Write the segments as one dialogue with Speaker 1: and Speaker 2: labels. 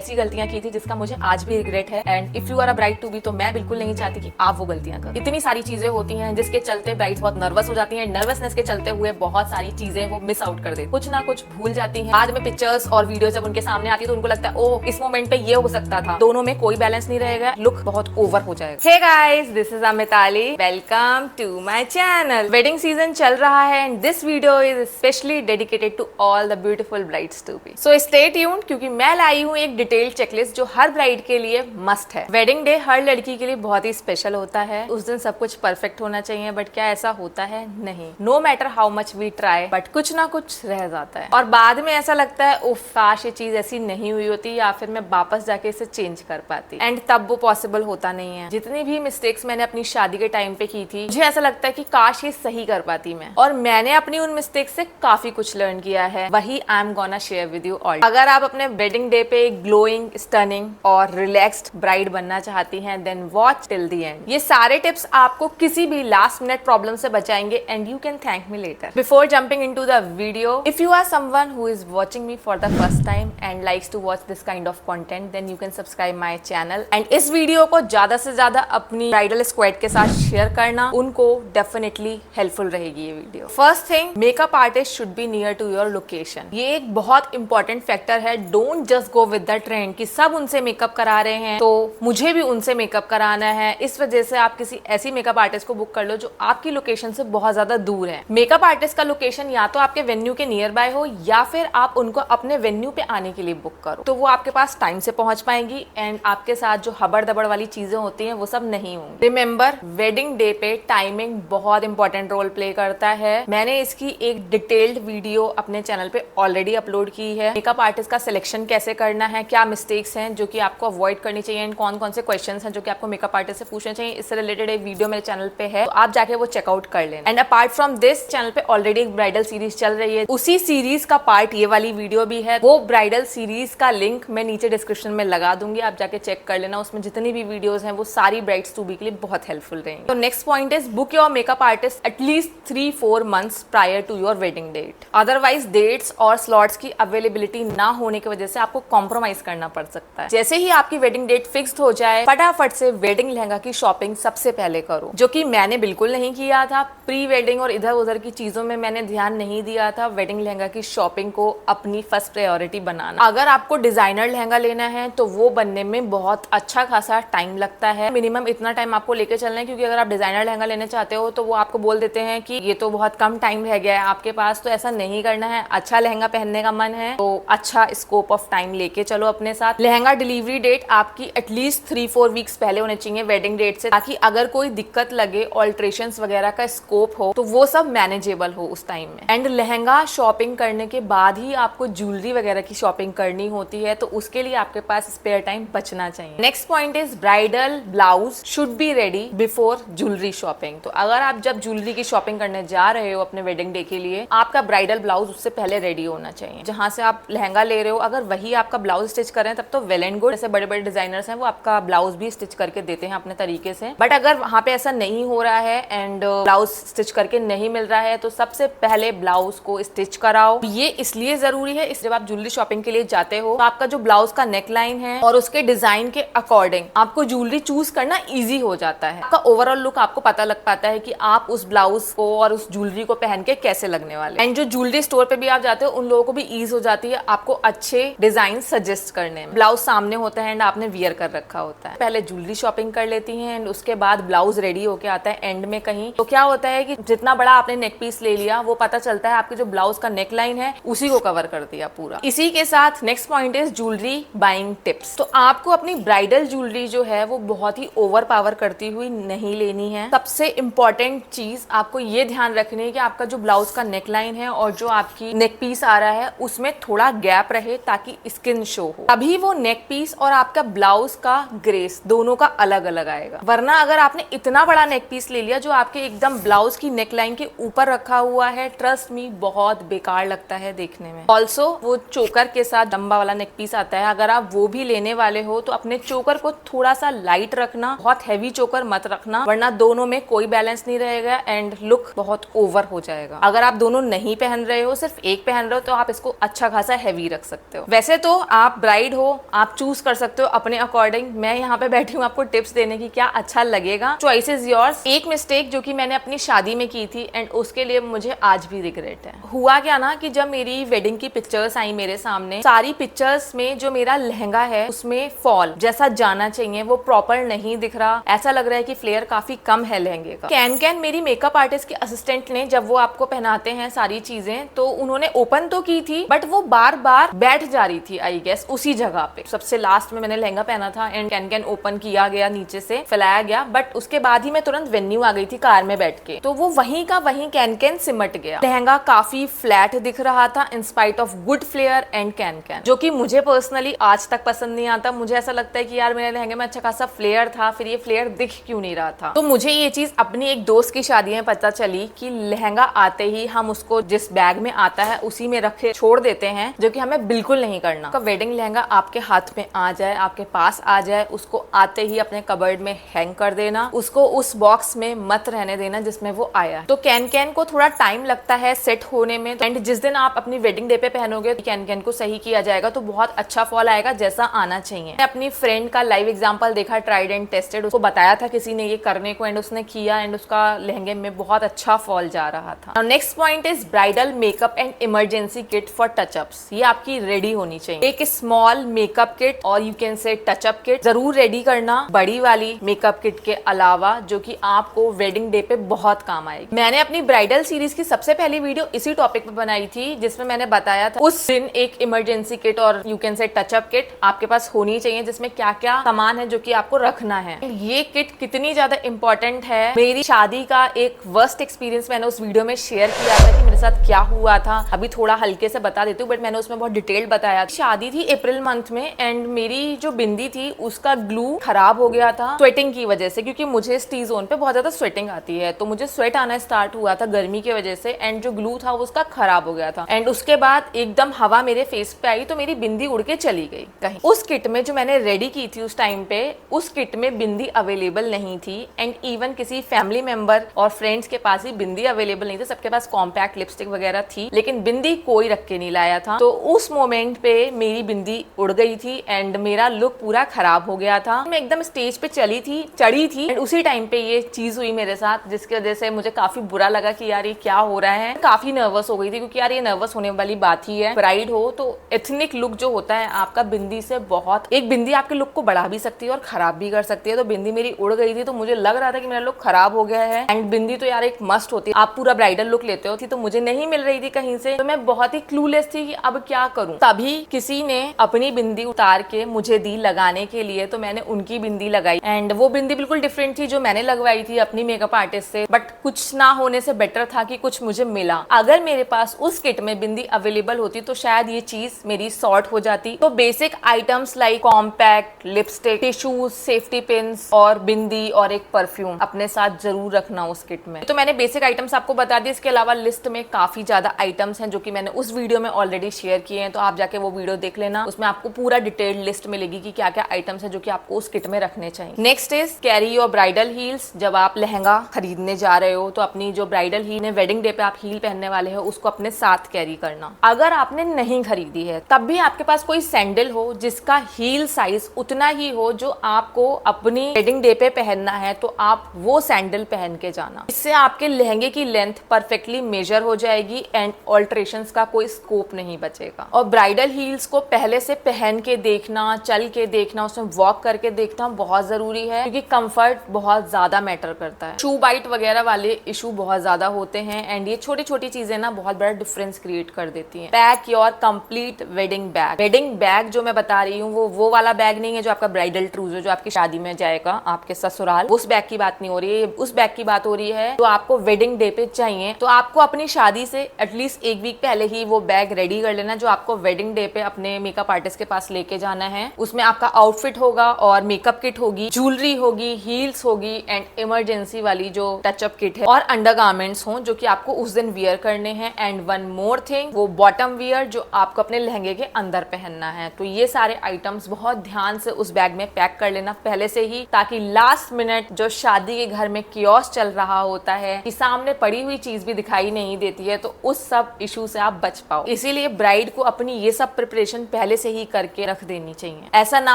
Speaker 1: ऐसी गलतियां की थी जिसका मुझे आज भी रिग्रेट है। And if you are a bride to be, तो मैं बिल्कुल नहीं चाहती कि आप वो गलतियां करो। इतनी सारी चीजें होती हैं जिसके चलते ब्राइड्स बहुत नर्वस हो जाती हैं। नर्वसनेस के चलते हुए बहुत सारी चीजें वो मिस आउट कर देती, कुछ ना कुछ भूल जाती हैं। बाद में पिक्चर्स और वीडियो जब उनके सामने आती है तो उनको लगता है ओह इस मोमेंट पे ये हो सकता था। दोनों में कोई बैलेंस नहीं रहेगा, लुक बहुत ओवर हो जाएगा। Hey guys, this is Amitali, welcome to my channel. Wedding season चल रहा है and this video is specially dedicated to all the beautiful brides to be. So stay tuned, क्योंकि मैं लाई हूँ एक डिटेल्ड चेकलिस्ट जो हर ब्राइड के लिए मस्ट है। वेडिंग डे हर लड़की के लिए बहुत ही स्पेशल होता है। उस दिन सब कुछ परफेक्ट होना चाहिए, बट क्या ऐसा होता है? नहीं। No matter how much we try, but कुछ ना कुछ रह जाता है और बाद में ऐसा लगता है उफ काश ये चीज ऐसी नहीं हुई होती, या फिर मैं वापस जाके इसे चेंज कर पाती। एंड तब वो पॉसिबल होता नहीं है। जितनी भी मिस्टेक्स मैंने अपनी शादी के टाइम पे की थी, मुझे ऐसा लगता है कि काश ये सही कर पाती मैं, और मैंने अपनी उन मिस्टेक्स से काफी कुछ लर्न किया है। वही I am gonna share with you all. अगर आप अपने वेडिंग डे पे ग्लोइंग, स्टनिंग और रिलैक्स्ड ब्राइड बनना चाहती हैं, then watch till the end. ये सारे टिप्स आपको किसी भी लास्ट मिनट प्रॉब्लम से बचाएंगे and you can thank me later. Before jumping into the video, if you are someone who is watching me for the first time and likes to watch this kind of content, then you can subscribe my channel. And इस video को ज्यादा से ज्यादा अपनी bridal squad के साथ share करना, उनको डेफिनेटली हेल्पफुल रहेगी ये video. First thing, makeup artist should be near to your location. ये एक बहुत इंपॉर्टेंट फैक्टर है। Don't just go with the trend कि सब उनसे मेकअप करा रहे हैं तो मुझे भी उनसे मेकअप कराना है। इस वजह से आप किसी ऐसी मेकअप आर्टिस्ट को बुक कर लो जो आपकी लोकेशन से बहुत ज्यादा दूर है। मेकअप आर्टिस्ट का लोकेशन या तो आपके वेन्यू के नियर बाय हो, या फिर आप उनको अपने वेन्यू पे आने के लिए बुक करो, तो वो आपके पास टाइम से पहुंच पाएंगी एंड आपके साथ जो हबड़ दबड़ वाली चीजें होती हैं वो सब नहीं होंगी। रिमेंबर, वेडिंग डे पे टाइमिंग बहुत इंपॉर्टेंट रोल प्ले करता है। मैंने इसकी एक डिटेल्ड वीडियो अपने चैनल पे ऑलरेडी अपलोड की है। मेकअप आर्टिस्ट का सिलेक्शन कैसे करना है, क्या मिस्टेक्स हैं जो कि आपको अवॉइड करनी चाहिए, एंड कौन कौन से क्वेश्चंस हैं जो कि आपको मेकअप आर्टिस्ट से पूछने चाहिए, इससे रिलेटेड एक वीडियो मेरे चैनल पे है, तो आप जाके वो चेकआउट कर लेना। And apart from this, channel पे ऑलरेडी एक ब्राइडल सीरीज चल रही है, उसी सीरीज का पार्ट ये वाली वीडियो भी है। वो ब्राइडल सीरीज का लिंक मैं नीचे डिस्क्रिप्शन में लगा दूंगी, आप जाके चेक कर लेना। उसमें जितनी भी वीडियोस हैं वो सारी ब्राइड्स टू बी के लिए बहुत हेल्पफुल रहेंगी। तो next point is book your makeup artist at least 3-4 months prior to your wedding date. Otherwise dates और स्लॉट्स की अवेलेबिलिटी ना होने की वजह से आपको कॉम्प्रोमाइज करना पड़ सकता है। जैसे ही आपकी वेडिंग डेट फिक्स्ड हो जाए, फटाफट से वेडिंग लहंगा की शॉपिंग सबसे पहले करो, जो कि मैंने बिल्कुल नहीं किया था। प्री वेडिंग और इधर उधर की चीजों में मैंने ध्यान नहीं दिया था। वेडिंग लहंगा की शॉपिंग को अपनी फर्स्ट प्रायोरिटी बनाना। अगर आपको डिजाइनर लहंगा लेना है तो वो बनने में बहुत अच्छा खासा टाइम लगता है। मिनिमम इतना टाइम आपको लेके चलना है, क्योंकि अगर आप डिजाइनर लहंगा लेने चाहते हो तो वो आपको बोल देते हैं कि ये तो बहुत कम टाइम रह गया है आपके पास। तो ऐसा नहीं करना है। अच्छा लहंगा पहनने का मन है तो अच्छा स्कोप ऑफ टाइम लेके चलो अपने साथ। लहंगा डिलीवरी डेट आपकी एटलीस्ट 3-4 वीक्स पहले होने चाहिए वेडिंग डेट से, ताकि अगर कोई दिक्कत लगे, ऑल्ट्रेशंस वगैरह का स्कोप हो, तो वो सब मैनेजेबल हो उस टाइम में। एंड लहंगा शॉपिंग करने के बाद ही आपको ज्वेलरी वगैरह की शॉपिंग करनी होती है, तो उसके लिए आपके पास स्पेयर टाइम बचना चाहिए। Next point is bridal blouse should be ready before jewellery shopping. तो अगर आप जब ज्वेलरी की शॉपिंग करने जा रहे हो अपने वेडिंग डे के लिए, आपका ब्राइडल ब्लाउज उससे पहले रेडी होना चाहिए। जहां से आप लहंगा ले रहे हो, अगर वही आपका ब्लाउज स्टिच करें तब तो वेल एंड गुड। जैसे बड़े बड़े डिजाइनर्स हैं वो आपका ब्लाउज भी स्टिच करके देते हैं अपने तरीके से, बट अगर वहां पे ऐसा नहीं हो रहा है एंड ब्लाउज स्टिच करके नहीं मिल रहा है, तो सबसे पहले ब्लाउज को स्टिच कराओ। ये इसलिए जरूरी है, जब आप ज्वेलरी शॉपिंग के लिए जाते हो तो आपका जो ब्लाउज का नेक लाइन है और उसके डिजाइन के अकॉर्डिंग आपको ज्वेलरी चूज करना इजी हो जाता है। आपका ओवरऑल लुक आपको पता लग पाता है कि आप उस ब्लाउज को और उस ज्वेलरी को पहन के कैसे लगने वाले। एंड जो ज्वेलरी स्टोर पे भी आप जाते हो, उन लोगों को भी ईज हो जाती है आपको अच्छे डिजाइन सजेस्ट करने में। ब्लाउज सामने होता है एंड आपने वियर कर रखा होता है। पहले ज्वेलरी शॉपिंग कर लेती हैं एंड उसके बाद ब्लाउज रेडी होके आता है एंड में कहीं। तो क्या होता है कि जितना बड़ा आपने नेक पीस ले लिया, वो पता चलता है आपके जो ब्लाउज का नेक लाइन है उसी को कवर कर दिया पूरा। इसी के साथ next point is jewellery buying tips. तो आपको अपनी ब्राइडल ज्वेलरी जो है वो बहुत ही ओवर पावर करती हुई नहीं लेनी है। सबसे इंपॉर्टेंट चीज आपको ये ध्यान रखनी है कि आपका जो ब्लाउज का नेक लाइन है और जो आपकी नेक पीस आ रहा है उसमें थोड़ा गैप रहे, ताकि स्किन शो हो। तभी वो नेक पीस और आपका ब्लाउज का ग्रेस दोनों का अलग अलग आएगा। वरना अगर आपने इतना बड़ा नेक पीस ले लिया जो आपके एकदम ब्लाउज की नेक लाइन के ऊपर रखा हुआ है, ट्रस्ट मी बहुत बेकार लगता है देखने में। ऑल्सो वो चोकर के साथ लंबा वाला नेक पीस आता है, अगर आप वो भी लेने वाले हो तो अपने चोकर को थोड़ा सा लाइट रखना, बहुत हैवी चोकर मत रखना, वरना दोनों में कोई बैलेंस नहीं रहेगा एंड लुक बहुत ओवर हो जाएगा। अगर आप दोनों नहीं पहन रहे हो, सिर्फ एक पहन रहे हो, तो आप इसको अच्छा खासा हैवी रख सकते हो। वैसे तो आप ब्राइड हो आप चूज कर सकते हो अपने अकॉर्डिंग। मैं यहाँ पे बैठी हूँ आपको टिप्स देने की, क्या अच्छा लगेगा, चॉइस इज योर्स। एक मिस्टेक जो कि मैंने अपनी शादी में की थी एंड उसके लिए मुझे आज भी रिग्रेट है। हुआ क्या ना कि जब मेरी वेडिंग की पिक्चर्स आई मेरे सामने, सारी पिक्चर्स में जो मेरा लहंगा है उसमें फॉल जैसा जाना चाहिए वो प्रॉपर नहीं दिख रहा। ऐसा लग रहा है कि फ्लेयर काफी कम है लहंगे का। कैन मेरी मेकअप आर्टिस्ट के असिस्टेंट ने जब वो आपको पहनाते हैं सारी चीजें, तो उन्होंने ओपन तो की थी बट वो बार बार बैठ जा रही थी आई गेस उसी जगह पे। सबसे लास्ट में मैंने लहंगा पहना था एंड कैन ओपन किया गया, नीचे से फैलाया गया, बट उसके बाद ही मैं तुरंत वेन्यू आ गई थी कार में बैठ के, तो वो वहीं का वहीं कैन सिमट गया। लहंगा काफी फ्लैट दिख रहा था in spite of good flare and can जो कि मुझे पर्सनली आज तक पसंद नहीं आता। मुझे ऐसा लगता है कि यार मेरे लहंगे में अच्छा खासा फ्लेयर था, फिर ये फ्लेयर दिख क्यों नहीं रहा था। तो मुझे ये चीज अपनी एक दोस्त की शादी में पता चली कि लहंगा आते ही हम उसको जिस बैग में आता है उसी में रखे छोड़ देते हैं, जो कि हमें बिल्कुल नहीं करना। वेडिंग लहंगा आपके हाथ में आ जाए, आपके पास आ जाए, उसको आते ही अपने कबर्ड में हैंग कर देना, उसको उस बॉक्स में मत रहने देना जिसमें वो आया। तो कैन को थोड़ा टाइम लगता है सेट होने में, एंड जिस दिन आप अपनी वेडिंग डे पे पहनोगे कैन को सही किया जाएगा तो बहुत अच्छा फॉल आएगा जैसा आना चाहिए। मैं अपनी फ्रेंड का लाइव एग्जांपल देखा, ट्राइड एंड टेस्टेड, उसको बताया था किसी ने ये करने को एंड उसने किया एंड उसका लहंगे में बहुत अच्छा फॉल जा रहा था। Next point is bridal makeup and emergency kit for touch-ups. ये आपकी रेडी होनी चाहिए। एक स्मॉल मेकअप किट और you can say touch-up kit जरूर रेडी करना, बड़ी वाली मेकअप किट के अलावा, जो कि आपको वेडिंग डे पे बहुत काम आएगी। मैंने अपनी ब्राइडल सीरीज की सबसे पहली वीडियो इसी टॉपिक पे बनाई थी जिसमें मैंने बताया था उस दिन एक इमरजेंसी किट और you can say touch-up kit आपके पास होनी चाहिए जिसमें क्या क्या सामान है जो कि आपको रखना है। ये किट कितनी ज्यादा इंपॉर्टेंट है, मेरी शादी का एक वर्स्ट एक्सपीरियंस मैंने उस वीडियो में शेयर किया था कि मेरे साथ क्या हुआ था। अभी थोड़ा हल्के से बता देती हूँ बट मैंने उसमें बहुत डिटेल बताया। शादी थी अप्रैल मंथ में एंड मेरी जो बिंदी थी उसका ग्लू खराब हो गया था स्वेटिंग की वजह से, क्योंकि मुझे इस टी जोन पे बहुत ज्यादा स्वेटिंग आती है, तो मुझे स्वेट आना स्टार्ट हुआ था गर्मी की वजह से एंड जो ग्लू था वो उसका खराब हो गया था। एंड उसके बाद एकदम हवा मेरे फेस पे आई तो मेरी बिंदी उड़ के चली गई कहीं। उस किट में जो मैंने रेडी की थी उस टाइम पे, उस किट में बिंदी अवेलेबल नहीं थी एंड इवन किसी फैमिली मेंबर और फ्रेंड्स के पास ही बिंदी अवेलेबल नहीं थी। सबके पास कॉम्पैक्ट लिपस्टिक वगैरह थी लेकिन बिंदी कोई रख के नहीं लाया था। तो उस मोमेंट पे मेरी बिंदी उड़ गई थी एंड मेरा लुक पूरा खराब हो गया था। मैं एकदम स्टेज पे चढ़ी थी एंड उसी टाइम पे ये चीज हुई मेरे साथ, जिसकी वजह से मुझे काफी बुरा लगा कि यार ये क्या हो रहा है। काफी नर्वस हो गई थी क्योंकि यार ये नर्वस होने वाली बात ही है। ब्राइड हो तो एथनिक लुक जो होता है आपका बिंदी से बहुत, एक बिंदी आपके लुक को बढ़ा भी सकती है और खराब भी कर सकती है। तो बिंदी मेरी उड़ गई थी तो मुझे लग रहा था कि मेरा लुक खराब हो गया है एंड बिंदी तो यार एक मस्ट होती है, आप पूरा ब्राइडल लुक लेते हो, थी तो मुझे नहीं मिल रही थी कहीं से। तो मैं बहुत ही क्लूलेस थी कि अब क्या करूं। तभी किसी ने अपनी बिंदी उतार के मुझे दी लगाने के लिए, तो मैंने उनकी बिंदी लगाई एंड वो बिंदी बिल्कुल डिफरेंट थी जो मैंने लगवाई थी अपनी मेकअप आर्टिस्ट से, बट कुछ ना होने से बेटर था कि कुछ मुझे मिला। अगर मेरे पास उस किट में बिंदी अवेलेबल होती तो शायद ये चीज मेरी सॉर्ट हो जाती। तो basic items like compact lipstick, tissues, safety pins और बिंदी और एक परफ्यूम अपने साथ जरूर रखना उस किट में। तो मैंने बेसिक आइटम्स आपको बता दी, इसके अलावा लिस्ट में काफी ज्यादा आइटम्स हैं जो कि मैंने उस वीडियो में ऑलरेडी शेयर किए हैं, तो आप जाके वो वीडियो देख लेना, उसमें आपको पूरा डिटेल्ड लिस्ट मिलेगी कि क्या क्या आइटम्स है जो कि आपको उस किट में रखने चाहिए। Next is carry your bridal heels. जब आप लहंगा खरीदने जा रहे हो तो अपनी जो ब्राइडल हील है, वेडिंग डे पे आप हील पहनने वाले हो, उसको अपने साथ कैरी करना। अगर आपने नहीं खरीदी है तब भी आपके पास कोई सैंडल हो जिसका हील साइज उतना ही हो जो आपको अपनी वेडिंग डे पे पहनना है, तो आप वो सैंडल पहन के जाना। इससे आपके लहंगे की लेंथ परफेक्टली मेजर हो जाएगी एंड ऑल्ट्रेशंस का कोई स्कोप नहीं बचेगा। और ब्राइडल हील्स को पहले से पहन के देखना, चल के देखना, उसमें वॉक करके देखना बहुत जरूरी है क्योंकि कंफर्ट बहुत ज्यादा मैटर करता है। शू बाइट वगैरह वाले इशू बहुत ज्यादा होते हैं एंड ये छोटी छोटी चीजें ना बहुत बड़ा डिफरेंस क्रिएट कर देती हैं। Pack your complete wedding bag. Wedding bag जो मैं बता रही हूँ वो वाला बैग नहीं है जो आपका ब्राइडल ट्रूजर जो आपकी शादी में जाएगा आपके ससुराल, उस बैग की बात नहीं हो रही है, उस बैग की बात हो रही है जो आपको वेडिंग डे पे चाहिए। तो आपको अपनी शादी से एटलीस्ट एक वीक पहले ही वो बैग रेडी कर लेना जो आपको वेडिंग डे पे अपने मेकअप आर्टिस्ट के पास लेके जाना है। उसमें आपका आउटफिट होगा और मेकअप किट होगी, ज्वेलरी होगी, हील्स होगी एंड इमरजेंसी वाली जो टचअप किट है और अंडरगारमेंट्स हो जो कि आपको उस दिन वियर करने हैं। एंड वन मोर थिंग, वो बॉटम वियर जो आपको अपने लहंगे के अंदर पहनना है। तो ये सारे आइटम्स बहुत ध्यान से उस बैग में पैक कर लेना पहले से ही, ताकि लास्ट मिनट जो शादी के घर में कियोस चल रहा होता है कि सामने पड़ी हुई चीज भी दिखाई नहीं देती है, तो उस सब इशू से आप बच पाओ। इसीलिए ब्राइड को अपनी ये सब प्रिपरेशन पहले से ही करके रख देनी चाहिए। ऐसा ना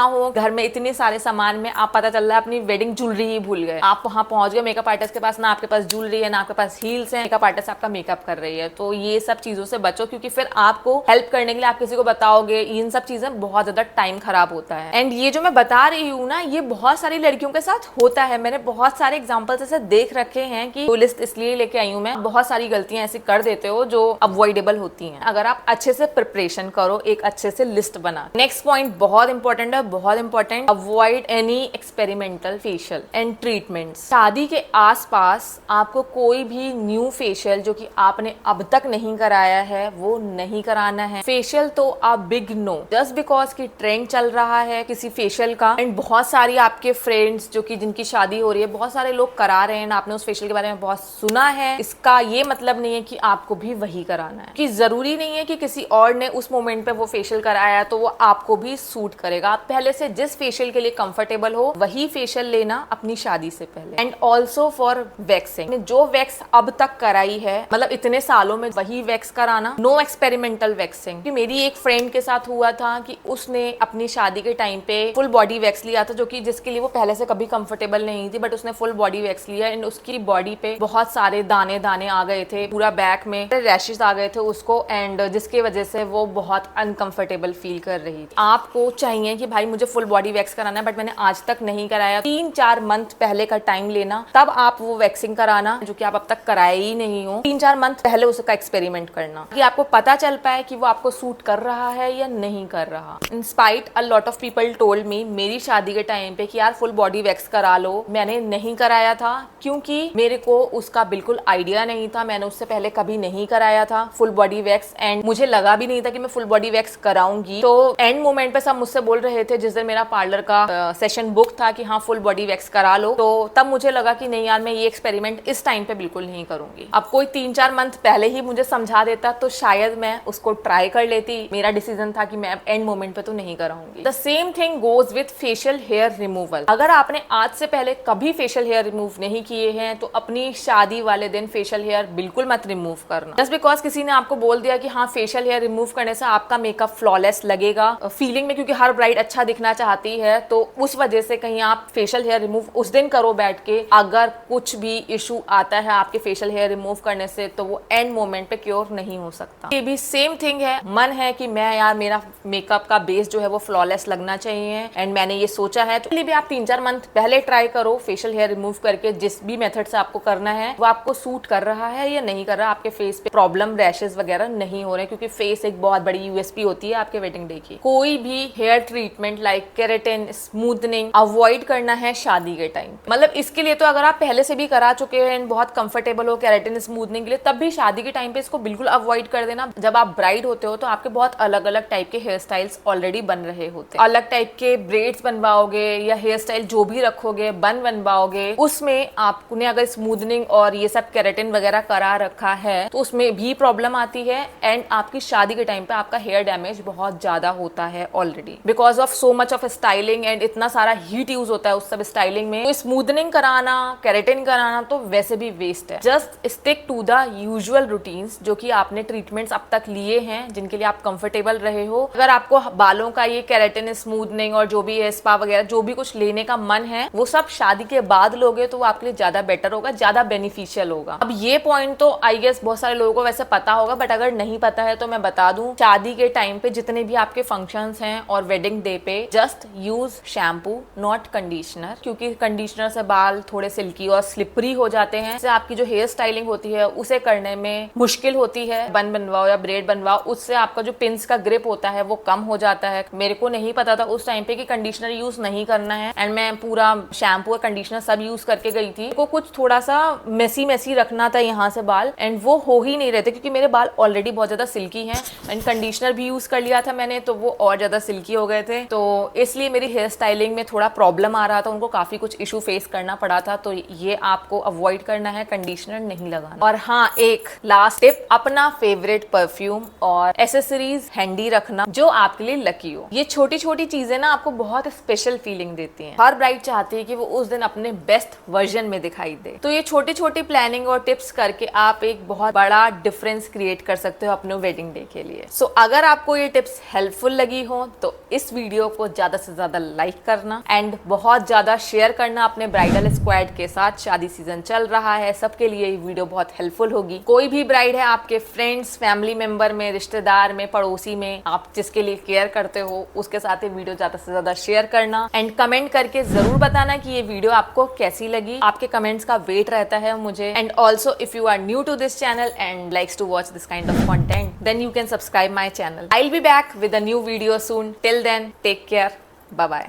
Speaker 1: हो घर में इतने सारे सामान में आप पता चल रहा है अपनी वेडिंग ज्वेलरी ही भूल गए, आप वहां पहुंच गए मेकअप आर्टिस्ट के पास, ना आपके पास ज्वेलरी है ना आपके पास हील्स है, मेकअप आर्टिस्ट आपका मेकअप कर रही है। तो ये सब चीजों से बचो, क्योंकि फिर आपको हेल्प करने के लिए आप किसी को बताओगे, इन सब चीजें बहुत ज्यादा टाइम खराब होता है। एंड ये जो मैं बता रही हूँ ना, ये बहुत सारी लड़कियों के साथ होता है। मैंने बहुत सारे एग्जाम्पल्स ऐसे देख रखे हैं कि लिस्ट इसलिए लेके आई हूँ मैं, बहुत सारी गलतियां ऐसी कर देते हो जो अवॉइडेबल होती हैं अगर आप अच्छे से प्रिपरेशन करो, एक अच्छे से लिस्ट बना। नेक्स्ट पॉइंट बहुत इंपॉर्टेंट है, बहुत important, avoid any experimental facial and treatment. शादी के आसपास आपको कोई भी न्यू फेशियल जो कि आपने अब तक नहीं कराया है वो नहीं कराना है। फेशियल तो आप बिग नो, जस्ट बिकॉज की ट्रेंड चल रहा है किसी फेशियल का, एंड बहुत सारी आपके फ्रेंड्स जो कि जिनकी शादी हो रही है, बहुत सारे लोग करा रहे हैं, आपने उस फेशियल के बारे में बहुत सुना है, इसका ये मतलब नहीं है कि आपको भी वही कराना है। कि जरूरी नहीं है कि किसी और ने उस मोमेंट पे वो फेशियल कराया तो वो आपको भी सूट करेगा। आप पहले से जिस फेशियल के लिए कंफर्टेबल हो वही फेशियल लेना अपनी शादी से पहले। एंड ऑल्सो फॉर वैक्सिंग, जो वैक्स अब तक कराई है, मतलब इतने सालों में वही वैक्स कराना, नो एक्सपेरिमेंटल वैक्सिंग। मेरी एक फ्रेंड के साथ हुआ था कि उसने अपनी शादी के टाइम पे फुल बॉडी वैक्स लिया था, जो कि जिसके लिए वो पहले से कभी कंफर्टेबल नहीं थी, बट उसने फुल बॉडी वैक्स लिया एंड उसकी बॉडी पे बहुत सारे दाने दाने आ गए थे, पूरा बैक में रैशेस आ गए थे उसको, एंड जिसकी वजह से वो बहुत अनकंफर्टेबल फील कर रही थी। आपको चाहिए कि भाई मुझे फुल बॉडी वैक्स कराना है बट मैंने आज तक नहीं कराया, 3-4 मंथ पहले का टाइम लेना, तब आप वो वैक्सिंग कराना जो कि आप अब तक कराए ही नहीं हो। 3-4 मंथ पहले उसका एक्सपेरिमेंट करना कि आपको पता चल पाए कि वो आपको सूट कर रहा है या नहीं कर रहा। In spite a lot of people told me, मेरी शादी के टाइम पे कि यार फुल बॉडी वैक्स करा लो, मैंने नहीं कराया था क्योंकि मेरे को उसका बिल्कुल आइडिया नहीं था, मैंने उससे पहले कभी नहीं कराया था फुल बॉडी वैक्स, एंड मुझे लगा भी नहीं था कि मैं फुल बॉडी वैक्स कराऊंगी। तो एंड मोमेंट पे सब मुझसे बोल रहे थे, जिस दिन मेरा पार्लर का सेशन बुक था कि हाँ फुल बॉडी वैक्स करा लो, तो तब मुझे लगा कि नहीं यार मैं ये एक्सपेरिमेंट इस टाइम पे बिल्कुल नहीं करूंगी। अब कोई 3-4 मंथ पहले ही मुझे समझा देता तो शायद मैं उसको ट्राई कर लेती। मेरा डिसीजन था कि मैं एंड मोमेंट पे तो नहीं कराऊंगी। The same thing goes with facial hair removal. अगर आपने आज से पहले कभी फेशियल हेयर रिमूव नहीं किए हैं तो अपनी शादी वाले दिन फेशियल हेयर बिल्कुल मत रिमूव करना, जस्ट बिकॉज किसी ने आपको बोल दिया कि हाँ फेशियल हेयर रिमूव करने से आपका मेकअप फ्लॉलेस लगेगा फीलिंग में, क्योंकि हर ब्राइड अच्छा दिखना चाहती है, तो उस वजह से कहीं आप फेशियल हेयर रिमूव उस दिन करो बैठ के, अगर कुछ भी इशू आता है आपके फेशियल हेयर रिमूव करने से तो वो एंड मोमेंट पे क्योर नहीं हो सकता। ये भी सेम थिंग है, मन है कि मैं यार मेरा मेकअप का बेस जो है वो फ्लॉलेस लगना चाहिए एंड मैंने ये सोचा है, तो भी आप 3-4 मंथ पहले ट्राई करो फेशियल हेयर रिमूव करके, जिस भी मेथड से आपको करना है वो आपको सूट कर रहा है या नहीं कर रहा, आपके फेस पे प्रॉब्लम रैशेस वगैरह नहीं हो रहे, क्योंकि फेस एक बहुत बड़ी यूएसपी होती है आपके वेडिंग डे की। कोई भी hair treatment like keratin, smoothening avoid करना है शादी के टाइम। मतलब इसके लिए तो अगर आप पहले से भी करा चुके हैं बहुत कंफर्टेबल हो केराटिन स्मूथनिंग के लिए, तब भी शादी के टाइम पे इसको बिल्कुल अवॉइड कर देना। जब आप ब्राइड होते हो तो आपके बहुत अलग अलग टाइप के हेयर स्टाइल्स ऑलरेडी बन रहे होते हैं, अलग टाइप के ब्रेड्स बनवाओगे या हेयर स्टाइल जो भी रखोगे बनवाओगे, उसमें आपने अगर स्मूथनिंग और ये सब केराटिन वगैरह करा रखा है तो उसमें भी प्रॉब्लम आती है एंड आपकी शादी के टाइम पे आपका हेयर डैमेज बहुत ज्यादा होता है already because of so much of styling and इतना सारा हीट यूज होता है उस सब स्टाइलिंग में। तो स्मूथनिंग कराना, केराटिन कराना तो वैसे भी वेस्ट है। Just stick to the usual routines जो कि आपने ट्रीटमेंट्स अब तक लिए हैं, जिनके लिए आप कंफर्टेबल रहे हो। अगर आपको बालों का ये केराटिन स्मूथनिंग और जो भी है स्पा वगैरह जो भी कुछ लेने का मन है वो सब शादी के बाद लोगे तो वो आपके लिए ज्यादा बेटर होगा, ज्यादा बेनिफिशियल होगा। अब ये पॉइंट तो आई गेस बहुत सारे लोगों को वैसे पता होगा, बट अगर नहीं पता है तो मैं बता दूं, शादी के टाइम पे जितने भी आपके फंक्शंस हैं और वेडिंग डे पे just use shampoo not conditioner, क्योंकि कंडीशनर से बाल थोड़े सिल्की और स्लिपरी हो जाते हैं, इससे आपकी जो हेयर स्टाइलिंग होती है उसे करने में मुश्किल होती है। बन बनवाओ या ब्रेड बनवाओ, उससे आपका जो पिंस का ग्रिप होता है वो कम हो जाता है। मेरे को नहीं पता था उस टाइम पे कि कंडीशनर यूज नहीं करना है एंड मैं पूरा शैम्पू और कंडीशनर सब यूज करके गई थी। को कुछ थोड़ा सा मेसी रखना था यहाँ से बाल एंड वो हो ही नहीं रहे थे क्योंकि मेरे बाल ऑलरेडी बहुत ज्यादा सिल्की हैं एंड कंडीशनर भी यूज कर लिया था मैंने तो वो और ज्यादा सिल्की हो गए थे। तो इसलिए मेरी हेयर स्टाइलिंग में थोड़ा प्रॉब्लम आ रहा था, उनको काफी कुछ इशू फेस करना पड़ा था। तो ये आपको अवॉइड करना है, कंडीशनर नहीं लगाना। और हाँ, एक लास्ट टिप, अपना फेवरेट परफ्यूम और एसेसरीज हैंडी रखना जो आपके लिए लकी हो। ये छोटी छोटी चीजें ना आपको बहुत स्पेशल फीलिंग देती हैं। हर ब्राइड चाहती है कि वो उस दिन अपने बेस्ट वर्जन में दिखाई दे। तो ये छोटी छोटी प्लानिंग और टिप्स करके आप एक बहुत बड़ा डिफरेंस क्रिएट कर सकते हो अपने वेडिंग डे के लिए। सो अगर आपको ये टिप्स हेल्पफुल लगी हो तो इस वीडियो को ज्यादा से ज्यादा लाइक करना एंड बहुत ज्यादा शेयर करना अपने ब्राइडल स्क्वाड के साथ। शादी सीजन चल रहा है, सबके लिए ये वीडियो बहुत हेल्पफुल होगी। कोई भी ब्राइड है आपके फ्रेंड्स, फैमिली मेंबर में, रिश्तेदार में, पड़ोसी में, आप जिसके लिए केयर करते हो उसके साथ ये वीडियो ज्यादा से ज्यादा शेयर करना एंड कमेंट करके जरूर बताना कि ये वीडियो आपको कैसी लगी। आपके कमेंट्स का वेट रहता है मुझे। And also if you are new to this channel and likes to watch this kind of content, then you can subscribe my channel. I'll be back with a new video soon. Till then, take care. Bye bye.